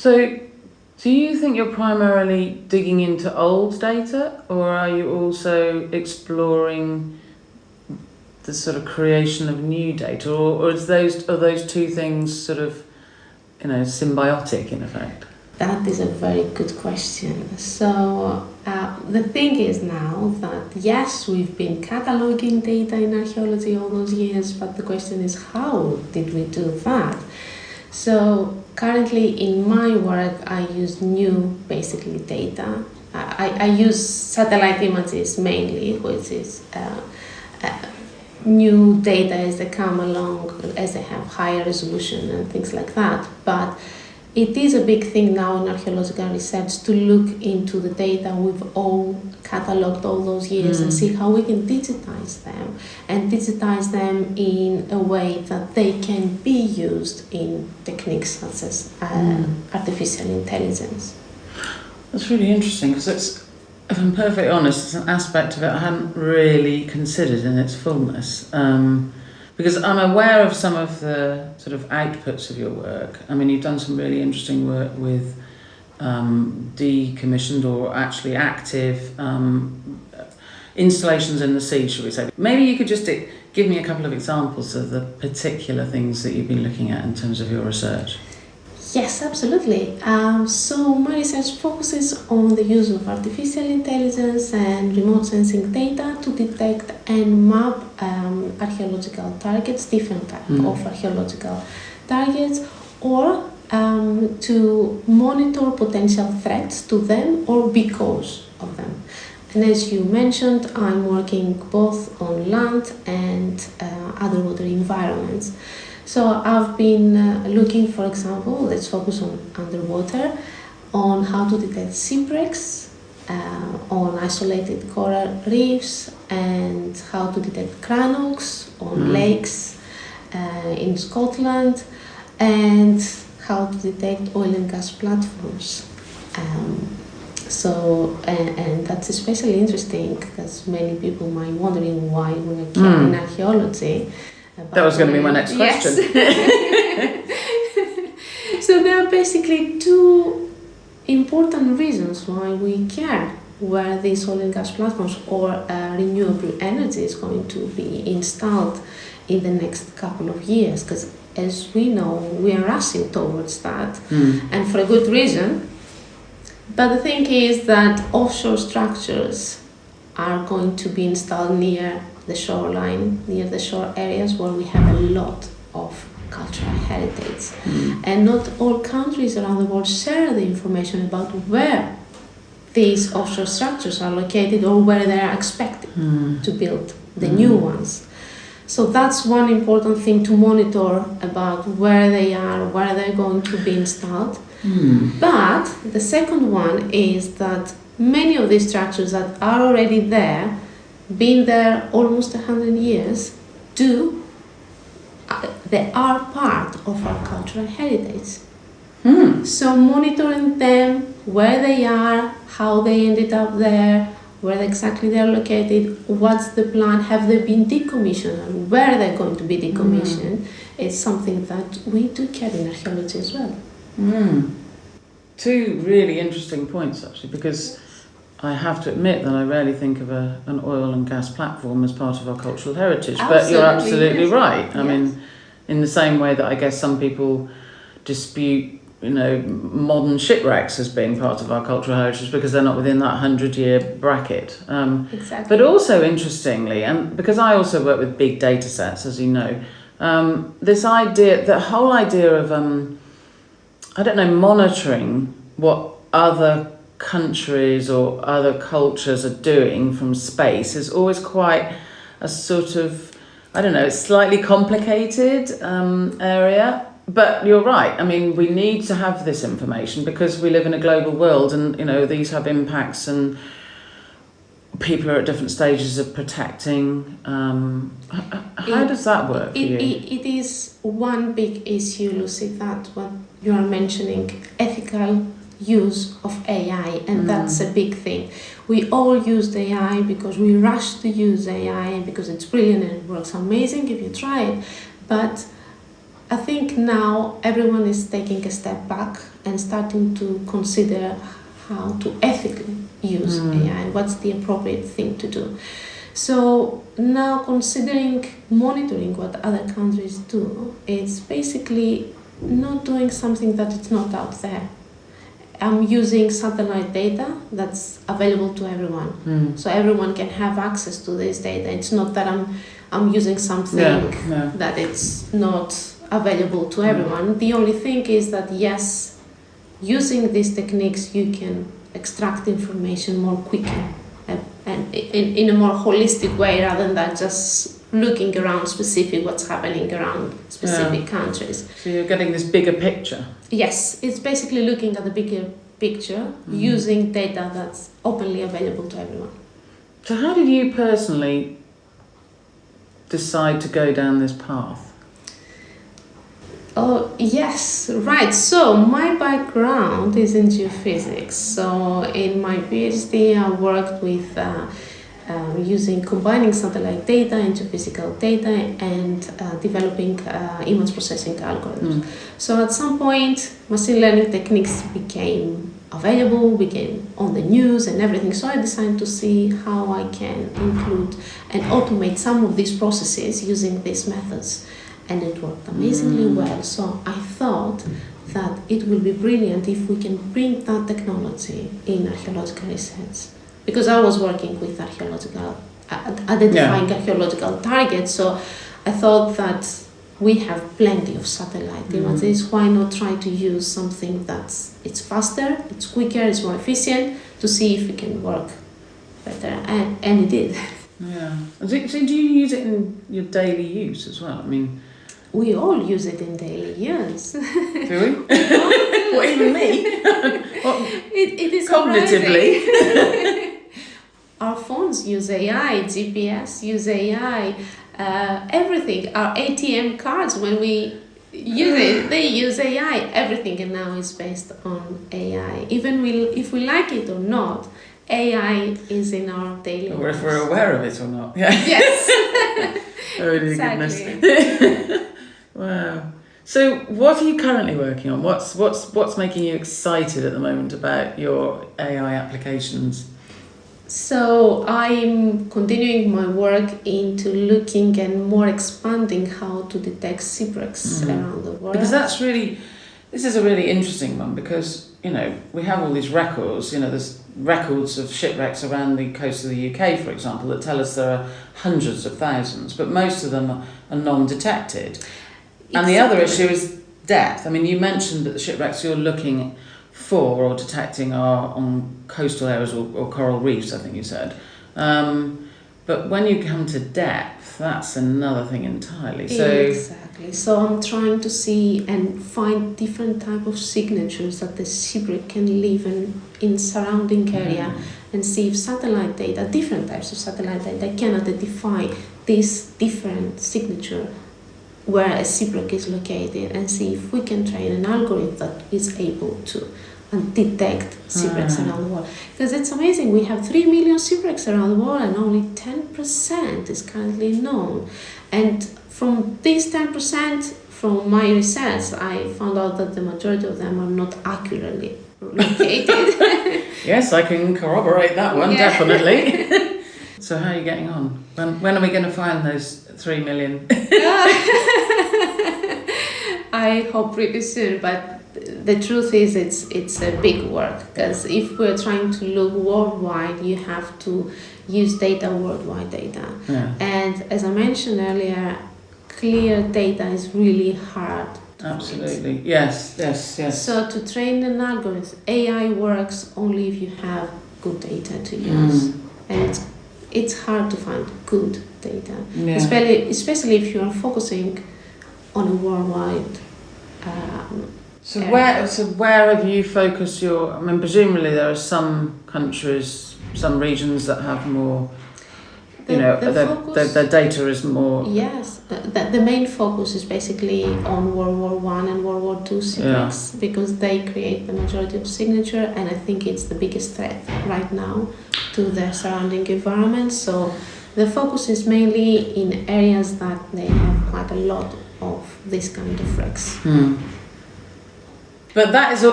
So, do you think you're primarily digging into old data, or are you also exploring the sort of creation of new data, or are those two things sort of, symbiotic in effect? That is a very good question. So the thing is now that yes, we've been cataloging data in archaeology all those years, but the question is how did we do that? So currently in my work I use new basically data. I use satellite images mainly, which is new data as they come along, as they have higher resolution and things like that. But it is a big thing now in archaeological research to look into the data we've all catalogued all those years and see how we can digitize them, and digitize them in a way that they can be used in techniques such as artificial intelligence. That's really interesting, because if I'm perfectly honest, it's an aspect of it I hadn't really considered in its fullness. Because I'm aware of some of the sort of outputs of your work. I mean, you've done some really interesting work with decommissioned or actually active installations in the sea, shall we say. Maybe you could just give me a couple of examples of the particular things that you've been looking at in terms of your research. Yes, absolutely. So my research focuses on the use of artificial intelligence and remote sensing data to detect and map archaeological targets, different types of archaeological targets, or to monitor potential threats to them or because of them. And as you mentioned, I'm working both on land and underwater environments. So I've been looking, for example, let's focus on underwater, on how to detect shipwrecks, on isolated coral reefs, and how to detect Crannogs on lakes in Scotland, and how to detect oil and gas platforms. And that's especially interesting because many people might be wondering why we are here in archaeology. That was going to be my next question. Yes. So there are basically two important reasons why we care where these oil and gas platforms or renewable energy is going to be installed in the next couple of years. Because as we know, we are rushing towards that, and for a good reason. But the thing is that offshore structures are going to be installed near the shoreline, near the shore areas where we have a lot of cultural heritage. And not all countries around the world share the information about where these offshore structures are located or where they are expected to build the new ones. So that's one important thing to monitor about where they are, where they're going to be installed. But the second one is that many of these structures that are already there, been there almost 100 years, they are part of our cultural heritage. So monitoring them, where they are, how they ended up there, where exactly they're located, what's the plan, have they been decommissioned, and where they're going to be decommissioned, is something that we do care in archaeology as well. Two really interesting points, actually, because I have to admit that I rarely think of an oil and gas platform as part of our cultural heritage. But you're absolutely right. I mean, in the same way that I guess some people dispute, modern shipwrecks as being part of our cultural heritage because they're not within that 100-year bracket. Exactly. But also interestingly, and because I also work with big data sets, as you know, this idea, the whole idea of, monitoring what other countries or other cultures are doing from space is always quite a sort of, slightly complicated area. But you're right. I mean, we need to have this information because we live in a global world, and these have impacts, and people are at different stages of protecting. How does that work for you? It is one big issue, Lucy, that what you are mentioning, ethical use of AI, and that's a big thing. We all use AI because we rush to use AI because it's brilliant and it works amazing if you try it. But I think now everyone is taking a step back and starting to consider how to ethically use AI and what's the appropriate thing to do. So now considering monitoring what other countries do, it's basically not doing something that is not out there. I'm using satellite data that's available to everyone. So everyone can have access to this data. It's not that I'm using something that it's not available to everyone. The only thing is that yes, using these techniques you can extract information more quickly and in a more holistic way rather than just looking around specific what's happening around specific countries. So you're getting this bigger picture. Yes, it's basically looking at the bigger picture using data that's openly available to everyone. So how did you personally decide to go down this path? Oh, yes, right. So my background is in geophysics. So in my PhD, I worked with combining satellite data and geophysical data and developing image processing algorithms. So at some point, machine learning techniques became available, became on the news and everything. So I decided to see how I can include and automate some of these processes using these methods. And it worked amazingly well. So I thought that it will be brilliant if we can bring that technology in archaeological research. Because I was working with identifying archaeological targets, so I thought that we have plenty of satellite images. Why not try to use something it's faster, it's quicker, it's more efficient, to see if it can work better, and it did. Yeah. So do you use it in your daily use as well? I mean, we all use it in daily use. Do we? What, even me? It is cognitively. Our phones use AI, GPS use AI, everything. Our ATM cards, when we use it, they use AI. Everything now is based on AI. Even if we like it or not, AI is in our daily lives. Or if we're aware of it or not. Yeah. Yes. Oh, exactly. Goodness. Wow. So what are you currently working on? What's making you excited at the moment about your AI applications? So I'm continuing my work into looking and more expanding how to detect shipwrecks around the world. Because this is a really interesting one, because, we have all these records, there's records of shipwrecks around the coast of the UK, for example, that tell us there are hundreds of thousands, but most of them are non-detected. And the other issue is depth. I mean, you mentioned that the shipwrecks you're looking for or detecting are on coastal areas or coral reefs, I think you said. But when you come to depth, that's another thing entirely. So exactly. So I'm trying to see and find different type of signatures that the shipwreck can leave in surrounding area, and see if satellite data, different types of satellite data, can identify this different signature where a shipwreck is located, and see if we can train an algorithm that is able to detect shipwrecks around the world. Because it's amazing, we have 3 million shipwrecks around the world and only 10% is currently known. And from these 10%, from my research, I found out that the majority of them are not accurately located. Yes, I can corroborate that one, definitely. So how are you getting on? When are we going to find those 3 million? I hope pretty soon, but the truth is it's a big work, because if we're trying to look worldwide, you have to use worldwide data. Yeah. And as I mentioned earlier, clear data is really hard to Absolutely. find. Yes. So to train an algorithm, AI works only if you have good data to use. And it's hard to find good data, especially if you are focusing on a worldwide So where have you focused your? I mean, presumably there are some countries, some regions that have more. Their data is more. Yes, the main focus is basically on World War I and World War II shipwrecks, because they create the majority of signature, and I think it's the biggest threat right now to the surrounding environment. So the focus is mainly in areas that they have quite a lot of this kind of wrecks. But that is